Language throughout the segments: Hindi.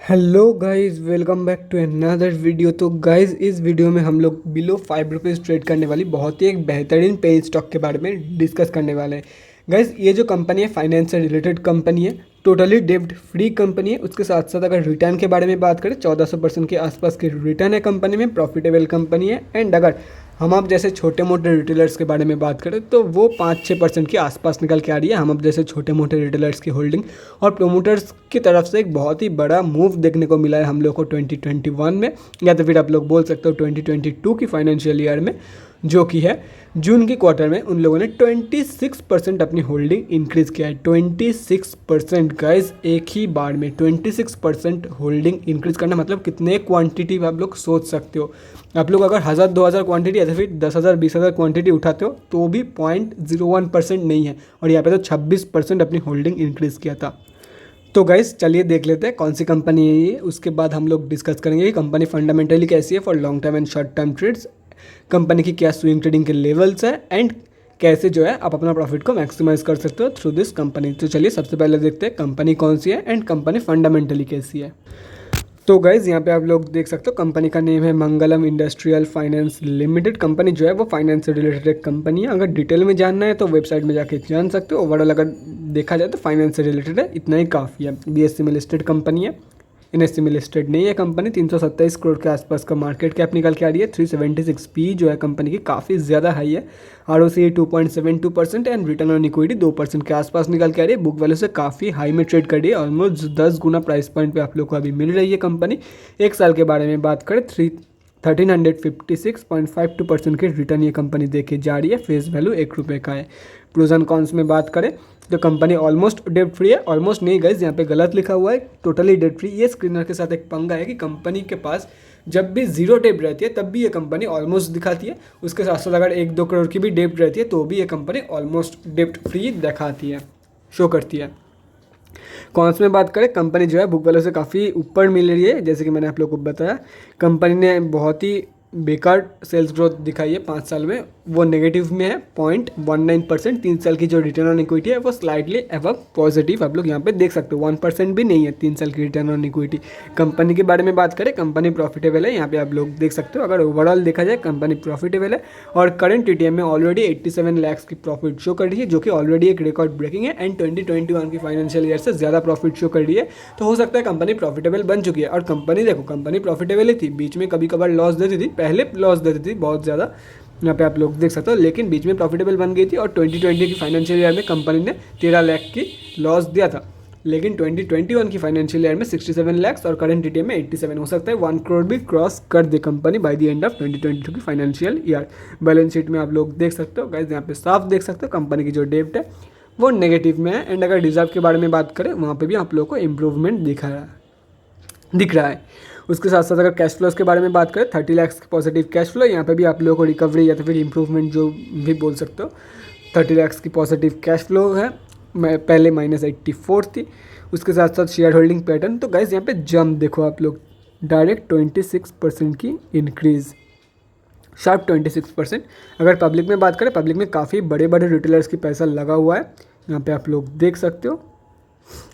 Hello guys, welcome back to another video. तो गाइस, इस वीडियो में हम लोग बिलो 5 रुपीज़ ट्रेड करने वाली बहुत ही एक बेहतरीन पेन स्टॉक के बारे में डिस्कस करने वाले हैं। गाइस, ये जो कंपनी है फाइनेंस से रिलेटेड कंपनी है, टोटली डेब्ट फ्री कंपनी है। उसके साथ साथ अगर रिटर्न के बारे में बात करें 1400% के आसपास के रिटर्न है कंपनी में, प्रॉफिटेबल कंपनी है। एंड अगर हम अब जैसे छोटे मोटे रिटेलर्स के बारे में बात करें तो वो 5-6% के आसपास निकल के आ रही है। हम अब जैसे छोटे मोटे रिटेलर्स की होल्डिंग और प्रोमोटर्स की तरफ से एक बहुत ही बड़ा मूव देखने को मिला है हम लोग को 2021 में, या तो फिर आप लोग बोल सकते हो 2022 की फाइनेंशियल ईयर में, जो कि है जून की क्वार्टर में उन लोगों ने 26% अपनी होल्डिंग इंक्रीज़ किया है। 26% गाइज, एक ही बार में 26% होल्डिंग इंक्रीज़ करना मतलब कितने क्वांटिटी आप लोग सोच सकते हो। आप लोग अगर 1000-2000 क्वांटिटी या फिर 10,000-20,000 क्वांटिटी उठाते हो तो भी 0.01% नहीं है, और यहाँ पे तो 26% अपनी होल्डिंग इंक्रीज़ किया था। तो गाइस चलिए देख लेते हैं कौन सी कंपनी है ये। उसके बाद हम लोग डिस्कस करेंगे कि कंपनी फंडामेंटली कैसी है for long term and short term trades, company की क्या स्विंग ट्रेडिंग के लेवल्स है, एंड कैसे जो है आप अपना प्रॉफिट को मैक्सिमाइज कर सकते हो थ्रू दिस कंपनी। तो चलिए सबसे पहले देखते हैं कंपनी कौन सी है एंड कंपनी फंडामेंटली कैसी है। तो गाइज़ यहाँ पे आप लोग देख सकते हो कंपनी का नेम है मंगलम इंडस्ट्रियल फाइनेंस लिमिटेड। कंपनी जो है वो फाइनेंस से रिलेटेड एक कंपनी है। अगर डिटेल में जानना है तो वेबसाइट में जाके जान सकते हो। ओवरऑल अगर देखा जाए तो फाइनेंस से रिलेटेड है, इतना ही काफ़ी है। बीएससी में लिस्टेड कंपनी है, एनएससी में लिस्टेड नहीं है कंपनी। 327 करोड़ के आसपास का मार्केट कैप निकल के आ रही है। 376 पी जो है कंपनी की काफ़ी ज़्यादा हाई है। ROC 2.72% and return on equity 2% के आसपास निकल के आ रही है। बुक वैल्यू से काफ़ी हाई में ट्रेड कर रही है, ऑलमोस्ट 10 गुना प्राइस पॉइंट पे आप लोग को अभी मिल रही है कंपनी। एक साल के बारे में बात करें 1356.52% के रिटर्न ये कंपनी देके जा रही है। फेस वैल्यू ₹1 का है। प्रोज एंड कॉन्स में बात करें तो कंपनी ऑलमोस्ट डेट फ्री है। ऑलमोस्ट नहीं गाइज, यहाँ पे गलत लिखा हुआ है, टोटली डेट फ्री। ये स्क्रीनर के साथ एक पंगा है कि कंपनी के पास जब भी जीरो डेब्ट रहती है तब भी ये कंपनी ऑलमोस्ट दिखाती है। उसके साथ साथ अगर 1-2 करोड़ की भी डेब्ट रहती है तो भी ये कंपनी ऑलमोस्ट डेब्ट फ्री दिखाती है, शो करती है। कॉन्स में बात करें, कंपनी जो है बुक वैल्यू से काफ़ी ऊपर मिल रही है। जैसे कि मैंने आप लोग को बताया, कंपनी ने बहुत ही बेकार सेल्स ग्रोथ दिखाई है 5 साल में, वो नेगेटिव में है 0.19%। 3 साल की जो रिटर्न ऑन इक्विटी है वो स्लाइटली एबव पॉजिटिव आप लोग यहाँ पे देख सकते हो। 1% भी नहीं है 3 साल की रिटर्न ऑन इक्विटी। कंपनी के बारे में बात करें, कंपनी प्रॉफिटेबल है, यहाँ पे आप लोग देख सकते हो। अगर ओवरऑल देखा जाए कंपनी प्रॉफिटेबल है और करंट टीटीएम में ऑलरेडी 87 लाख की प्रॉफिट शो कर रही है, जो कि ऑलरेडी एक रिकॉर्ड ब्रेकिंग है। एंड 2021 की फाइनेंशियल ईयर से ज़्यादा प्रॉफिट शो कर रही है, तो हो सकता है कंपनी प्रॉफिटेबल बन चुकी है। और कंपनी देखो, कंपनी प्रॉफिटेबल ही थी, बीच में कभी कभार लॉस देती थी, पहले लॉस देती थी बहुत ज़्यादा, यहाँ पे आप लोग देख सकते हो, लेकिन बीच में प्रॉफिटेबल बन गई थी। और 2020 की फाइनेंशियल ईयर में कंपनी ने 13 लाख की लॉस दिया था, लेकिन 2021 की फाइनेंशियल ईयर में 67 लाख और करंट टीटीएम में 87। हो सकता है 1 करोड़ भी क्रॉस कर दे company by the end of 2022 की फाइनेंशियल ईयर। बैलेंस शीट में आप लोग देख सकते हो गाइस, यहाँ पे साफ देख सकते हो कंपनी की जो डेब्ट है वो नेगेटिव में है। एंड अगर रिजर्व के बारे में बात करें, वहाँ पे भी आप लोग को इम्प्रूवमेंट दिख रहा है। उसके साथ साथ अगर कैश फ्लोज के बारे में बात करें, 30 लाख की पॉजिटिव कैश फ्लो, यहाँ पे भी आप लोगों को रिकवरी या तो फिर इंप्रूवमेंट जो भी बोल सकते हो। 30 लाख की पॉजिटिव कैश फ्लो है, मैं पहले -84 थी। उसके साथ साथ शेयर होल्डिंग पैटर्न, तो गाइज यहाँ पे जंप देखो आप लोग, डायरेक्ट 26% की इंक्रीज़, शार्प 26%। अगर पब्लिक में बात करें, पब्लिक में काफ़ी बड़े बड़े रिटेलर्स की पैसा लगा हुआ है, यहाँ पे आप लोग देख सकते हो।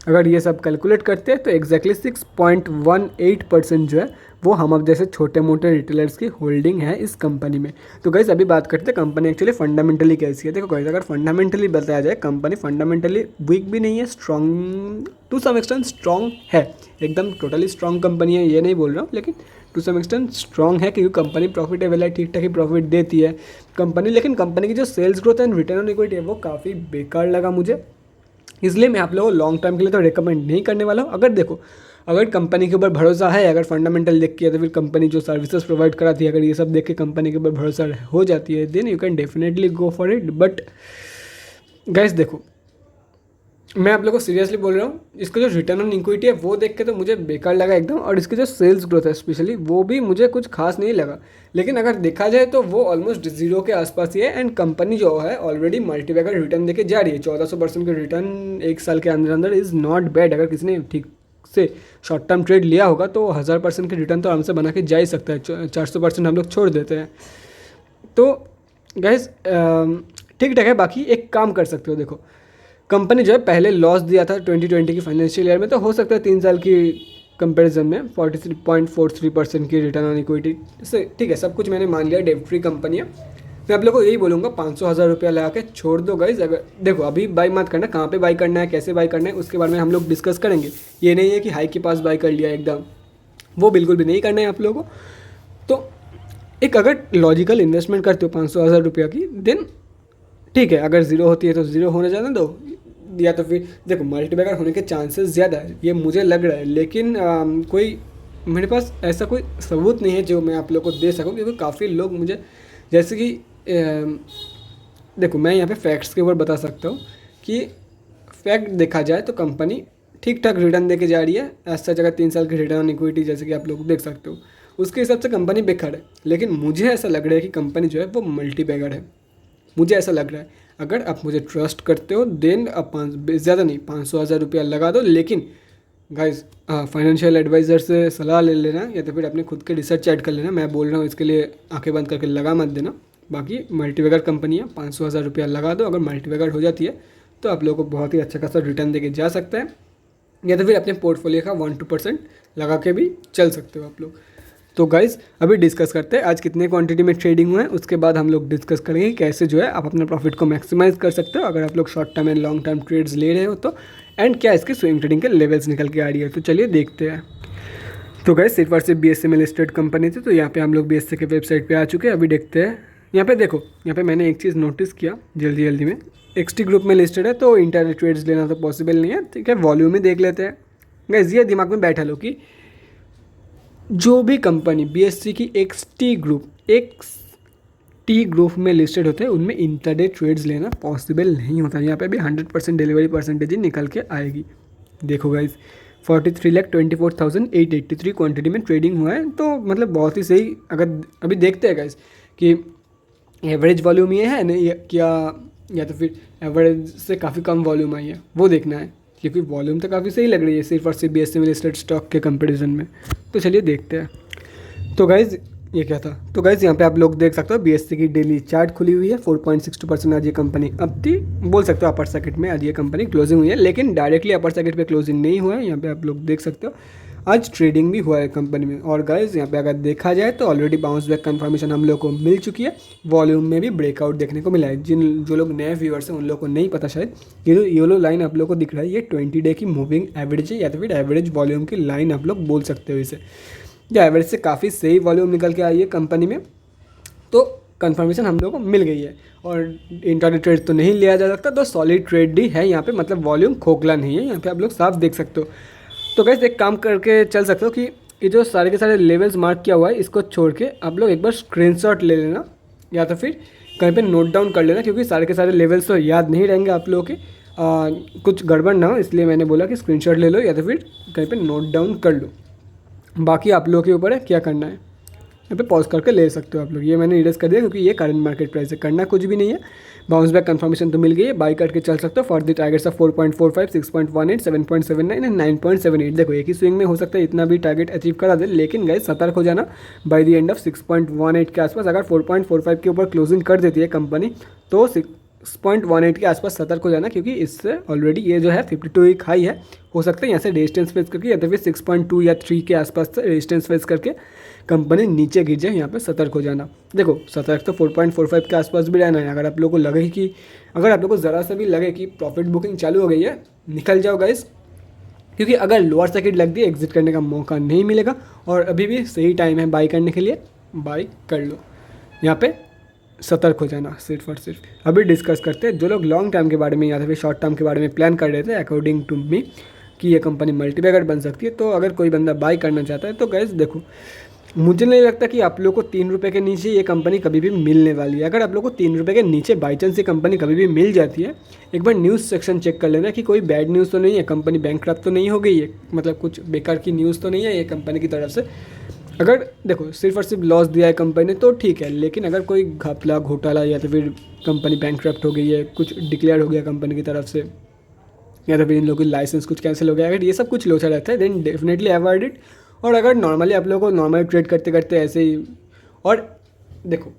अगर ये सब कैलकुलेट करते हैं तो एग्जैक्टली 6.18% जो है वो हम अब जैसे छोटे मोटे रिटेलर्स की होल्डिंग है इस कंपनी में। तो गाइस अभी बात करते हैं कंपनी एक्चुअली फंडामेंटली कैसी है। देखो गाइस, अगर फंडामेंटली बताया जाए, कंपनी फंडामेंटली वीक भी नहीं है, strong to some extent strong है। एकदम टोटली स्ट्रॉन्ग कंपनी है ये नहीं बोल रहा हूँ, लेकिन टू सम एक्सटेंट स्ट्रॉन्ग है, क्योंकि कंपनी प्रॉफिटेबल है, ठीक ठाक ही प्रॉफिट देती है कंपनी। लेकिन कंपनी की जो sales growth and return on equity है वो काफ़ी बेकार लगा मुझे, इसलिए मैं आप लोगों को लॉन्ग टर्म के लिए तो रिकमेंड नहीं करने वाला हूँ। अगर देखो, अगर कंपनी के ऊपर भरोसा है, अगर फंडामेंटल देख के, तो फिर कंपनी जो सर्विसेज प्रोवाइड कराती है, अगर ये सब देख के कंपनी के ऊपर भरोसा हो जाती है, then you can definitely go for it. But guys देखो, मैं आप लोगों को सीरियसली बोल रहा हूँ, इसका जो रिटर्न ऑन इक्विटी है वो देख के तो मुझे बेकार लगा एकदम, और इसकी जो सेल्स ग्रोथ है स्पेशली वो भी मुझे कुछ खास नहीं लगा। लेकिन अगर देखा जाए तो वो ऑलमोस्ट जीरो के आसपास ही है। एंड कंपनी जो है ऑलरेडी मल्टीबैगर रिटर्न देके जा रही है। 1400% के रिटर्न एक साल के अंदर अंदर इज़ नॉट बैड। अगर किसी ने ठीक से शॉर्ट टर्म ट्रेड लिया होगा तो 1000% के रिटर्न तो आराम से बना के जा ही सकता है। 400% हम लोग छोड़ देते हैं। तो गैस ठीक ठाक है। बाकी एक काम कर सकते हो, देखो कंपनी जो है पहले लॉस दिया था 2020 की फाइनेंशियल ईयर में, तो हो सकता है 3 साल की कंपैरिजन में 43.43% की रिटर्न ऑन इक्विटी से ठीक है, सब कुछ मैंने मान लिया, डेट फ्री कंपनी है। मैं आप लोगों को यही बोलूँगा 500,000 रुपया लगा के छोड़ दो गाइज। अगर देखो अभी बाई मत करना, कहाँ पे बाई करना है, कैसे बाई करना है, उसके बारे में हम लोग डिस्कस करेंगे। ये नहीं है कि हाई के पास बाई कर लिया एकदम, वो बिल्कुल भी नहीं करना है आप लोगों को। तो एक अगर लॉजिकल इन्वेस्टमेंट करते हो 500,000 रुपया की, देन ठीक है, अगर ज़ीरो होती है तो ज़ीरो होने जाने दो, या तो फिर देखो मल्टीबैगर होने के चांसेस ज़्यादा है, ये मुझे लग रहा है। लेकिन कोई मेरे पास ऐसा कोई सबूत नहीं है जो मैं आप लोगों को दे सकूं, क्योंकि काफ़ी लोग मुझे जैसे कि देखो मैं यहाँ पे फैक्ट्स के ऊपर बता सकता हूँ कि फैक्ट देखा जाए तो कंपनी ठीक ठाक रिटर्न देके जा रही है। ऐसा जगह 3 साल की रिटर्न ऑन इक्विटी जैसे कि आप लोग देख सकते हो, उसके हिसाब से कंपनी बेकार है। लेकिन मुझे ऐसा लग रहा है कि कंपनी जो है वो मल्टीबैगर है, मुझे ऐसा लग रहा है। अगर आप मुझे ट्रस्ट करते हो देन आप ज़्यादा नहीं 500,000 रुपया लगा दो। लेकिन गाइज फाइनेंशियल एडवाइज़र से सलाह ले लेना, या तो फिर अपने खुद के रिसर्च ऐड कर लेना। मैं बोल रहा हूँ इसके लिए आंखें बंद करके लगा मत देना। बाकी मल्टीबैगर कंपनी है, 500,000 रुपया लगा दो। अगर मल्टीबैगर हो जाती है तो आप लोगों को बहुत ही अच्छा खासा रिटर्न देके जा सकता है, या तो फिर अपने पोर्टफोलियो का 1-2% लगा के भी चल सकते हो आप लोग। तो गाइज़ अभी डिस्कस करते हैं आज कितने क्वांटिटी में ट्रेडिंग हुआ है, उसके बाद हम लोग डिस्कस करेंगे कैसे जो है आप अपने प्रॉफिट को मैक्सिमाइज़ कर सकते हो अगर आप लोग short term and long term trades ले रहे हो तो, एंड क्या इसके स्विंग ट्रेडिंग के लेवल्स निकल के आ रही है। तो चलिए देखते हैं। तो गाइस सिर्फ और सिर्फ BSE में लिस्टेड कंपनी थी, तो यहाँ पे हम लोग BSE के वेबसाइट पे आ चुके हैं। अभी देखते हैं यहाँ पे, देखो यहाँ पे मैंने एक चीज़ नोटिस किया जल्दी जल्दी में, XT ग्रुप में लिस्टेड है तो इंटरनेट ट्रेड्स लेना तो पॉसिबल नहीं है। ठीक है, वॉल्यूम ही देख लेते हैं। गाइस ये दिमाग में बैठा लो कि जो भी कंपनी BSE की XT ग्रुप में लिस्टेड होते हैं उनमें इंटरडे ट्रेड्स लेना पॉसिबल नहीं होता। यहाँ पे भी 100% डिलीवरी परसेंटेज ही निकल के आएगी। देखो गाइस 43,24,883 क्वांटिटी में ट्रेडिंग हुआ है, तो मतलब बहुत ही सही। अगर अभी देखते हैं गाइस कि एवरेज वॉल्यूम ये है नहीं क्या, या तो फिर एवरेज से काफ़ी कम वॉल्यूम आई है, वो देखना है। क्योंकि वॉल्यूम तो काफ़ी सही लग रही है सिर्फ और सिर्फ BSE में लिस्टेड स्टॉक के कंपैरिजन में। तो चलिए देखते हैं। तो गाइज़ ये क्या था, तो गाइज़ यहाँ पे आप लोग देख सकते हो BSE की डेली चार्ट खुली हुई है। 4.62% आज ये कंपनी अब थी, बोल सकते हो अपर सर्किट में आज ये कंपनी क्लोजिंग हुई है, लेकिन डायरेक्टली अपर सर्किट पे क्लोजिंग नहीं हुआ है। यहाँ पे आप लोग देख सकते हो आज ट्रेडिंग भी हुआ है कंपनी में। और गाइज़ यहाँ पे अगर देखा जाए तो ऑलरेडी बाउंस बैक कंफर्मेशन हम लोग को मिल चुकी है, वॉल्यूम में भी ब्रेकआउट देखने को मिला है। जो लोग नए व्यूअर्स हैं उन लोग को नहीं पता शायद, ये जो येलो लाइन आप लोग को दिख रहा है ये 20 डे की मूविंग एवरेज है, या तो फिर एवरेज वॉल्यूम की लाइन आप लोग बोल सकते हो इसे। या एवरेज से काफ़ी सही वॉल्यूम निकल के आई है कंपनी में, तो कंफर्मेशन हम लोग को मिल गई है। और इंटरडे ट्रेड तो नहीं लिया जा सकता, तो सॉलिड ट्रेड ही है यहाँ पे, मतलब वॉल्यूम खोखला नहीं है, यहाँ पे आप लोग साफ देख सकते हो। तो गाइस एक काम करके चल सकते हो कि ये जो सारे के सारे लेवल्स मार्क किया हुआ है इसको छोड़ के आप लोग एक बार स्क्रीनशॉट ले लेना, या तो फिर कहीं पे नोट डाउन कर लेना, क्योंकि सारे के सारे लेवल्स तो याद नहीं रहेंगे आप लोगों के, कुछ गड़बड़ ना हो इसलिए मैंने बोला कि स्क्रीनशॉट ले लो या तो फिर कहीं पे नोट डाउन कर लो। बाकी आप लोगों के ऊपर है क्या करना है, यहाँ पे पॉज करके ले सकते हो आप लोग। ये मैंने इरेज कर दिया क्योंकि ये करंट मार्केट प्राइस है, करना कुछ भी नहीं है। बाउंस बैक कंफर्मेशन तो मिल गई है, बाई करके चल सकते हो for the targets of 4.45, 6.18, 7.79 and 9.78। देखो एक ही स्विंग में हो सकता है इतना भी टारगेट अचीव करा दे, लेकिन गाइस सतर्क हो जाना बाय द एंड ऑफ 6.18 के आसपास। अगर 4.45 के ऊपर क्लोजिंग कर देती है कंपनी तो 6.18 के आसपास सतर्क हो जाना, क्योंकि इससे ऑलरेडी ये जो है 52 एक हाई है, हो सकता है यहाँ से रेजिस्टेंस फेस करके या तो फिर 6.2 या 3 के आसपास से रेजिस्टेंस फेस करके कंपनी नीचे गिर जाए, यहाँ पे सतर्क हो जाना। देखो सतर्क तो 4.45 के आसपास भी रहना है। अगर आप लोगों को लगे कि अगर आप लोगों को ज़रा सा भी लगे कि प्रॉफिट बुकिंग चालू हो गई है, निकल जाओ गाइस, क्योंकि अगर लोअर सर्किट लग दी एग्जिट करने का मौका नहीं मिलेगा। और अभी भी सही टाइम है बाई करने के लिए, बाई कर लो, यहाँ पे सतर्क हो जाना सिर्फ और सिर्फ। अभी डिस्कस करते हैं जो लोग लॉन्ग टर्म के बारे में या फिर शॉर्ट टर्म के बारे में प्लान कर रहे थे अकॉर्डिंग टू मी कि ये कंपनी मल्टीबैगर बन सकती है। तो अगर कोई बंदा बाई करना चाहता है तो गाइस देखो मुझे नहीं लगता कि आप लोग को 3 रुपये के नीचे ये कंपनी कभी भी मिलने वाली है। अगर आप लोग को 3 रुपये के नीचे बाई चांस ये कंपनी कभी भी मिल जाती है, एक बार न्यूज़ सेक्शन चेक कर लेना कि कोई बैड न्यूज़ तो नहीं है, कंपनी बैंकक्रप्ट तो नहीं हो गई है, मतलब कुछ बेकार की न्यूज़ तो नहीं है ये कंपनी की तरफ से। अगर देखो सिर्फ और सिर्फ लॉस दिया है कंपनी ने तो ठीक है, लेकिन अगर कोई घपला घोटाला या तो फिर कंपनी बैंकक्रप्ट हो गई है, कुछ डिक्लेयर हो गया कंपनी की तरफ से, या तो फिर इन लोगों की लाइसेंस कुछ कैंसिल हो गया, अगर ये सब कुछ लोचा रहता है देन डेफिनेटली अवॉइड इट। और अगर नॉर्मली आप लोगों को नॉर्मली ट्रेड करते करते ऐसे ही, और देखो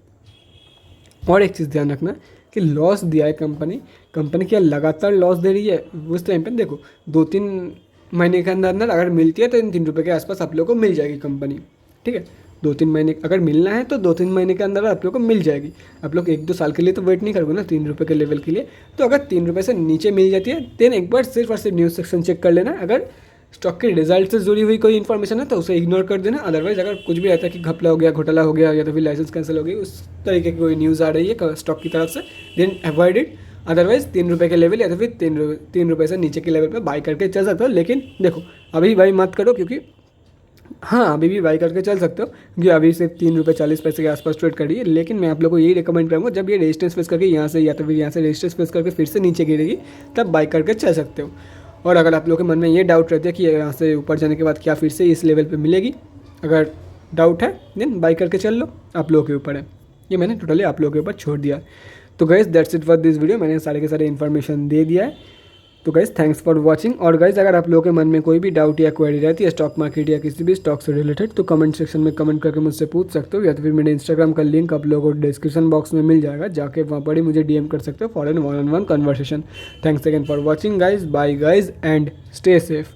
और एक चीज़ ध्यान रखना कि लॉस दिया है कंपनी क्या लगातार लॉस दे रही है उस टाइम पे देखो 2-3 महीने के अंदर अंदर अगर मिलती है तो इन 3 रुपये के आसपास आप लोगों को मिल जाएगी कंपनी, ठीक है। 2-3 महीने अगर मिलना है तो 2-3 महीने के अंदर आप लोग को मिल जाएगी। आप लोग 1-2 साल के लिए तो वेट नहीं करोगे ना 3 रुपये के लेवल के लिए। तो अगर 3 रुपये से नीचे मिल जाती है देन एक बार सिर्फ और सिर्फ न्यूज़ सेक्शन चेक कर लेना। अगर स्टॉक के रिजल्ट से जुड़ी हुई कोई इन्फॉर्मेशन है तो उसे इग्नोर कर देना। अदरवाइज अगर कुछ भी रहता है कि घपला हो गया, घोटाला हो गया या तो फिर लाइसेंस कैंसिल हो गई, उस तरीके की कोई न्यूज़ आ रही है स्टॉक की तरफ से, देन अवॉइड इट। अदरवाइज 3 रुपये के लेवल या तो फिर 3 रुपये से नीचे के लेवल पे बाई करके चल सकते हो। लेकिन देखो अभी बाई मत करो, क्योंकि हाँ अभी भी बाई करके चल सकते हो क्योंकि अभी सिर्फ 3 रुपये 40 पैसे के आसपास ट्रेड करी है। लेकिन मैं आप लोगों को यही रिकमेंड करूँगा जब ये रेजिस्टेंस फेस करके यहाँ से या तो फिर यहाँ से रेजिस्टेंस फेस करके फिर से नीचे गिरेगी तब बाई करके चल सकते हो। और अगर आप लोगों के मन में ये डाउट रहता है कि यहाँ से ऊपर जाने के बाद क्या फिर से इस लेवल पे मिलेगी, अगर डाउट है देन बाई करके चल लो, आप लोगों के ऊपर है। ये मैंने टोटली आप लोगों के ऊपर छोड़ दिया। तो guys that's it for this video. मैंने सारे के सारे इन्फॉर्मेशन दे दिया है। तो गाइस थैंक्स फॉर वाचिंग। और गाइस अगर आप लोगों के मन में कोई भी डाउट या क्वेरी रहती है स्टॉक मार्केट या किसी भी स्टॉक से रिलेटेड तो कमेंट सेक्शन में कमेंट करके मुझसे पूछ सकते हो, या तो फिर मेरे इंस्टाग्राम का लिंक आप लोगों को डिस्क्रिप्शन बॉक्स में मिल जाएगा, जाके वहाँ पर ही मुझे DM कर सकते हो for an 1-on-1 conversation. Thanks again for watching guys, bye guys and stay safe.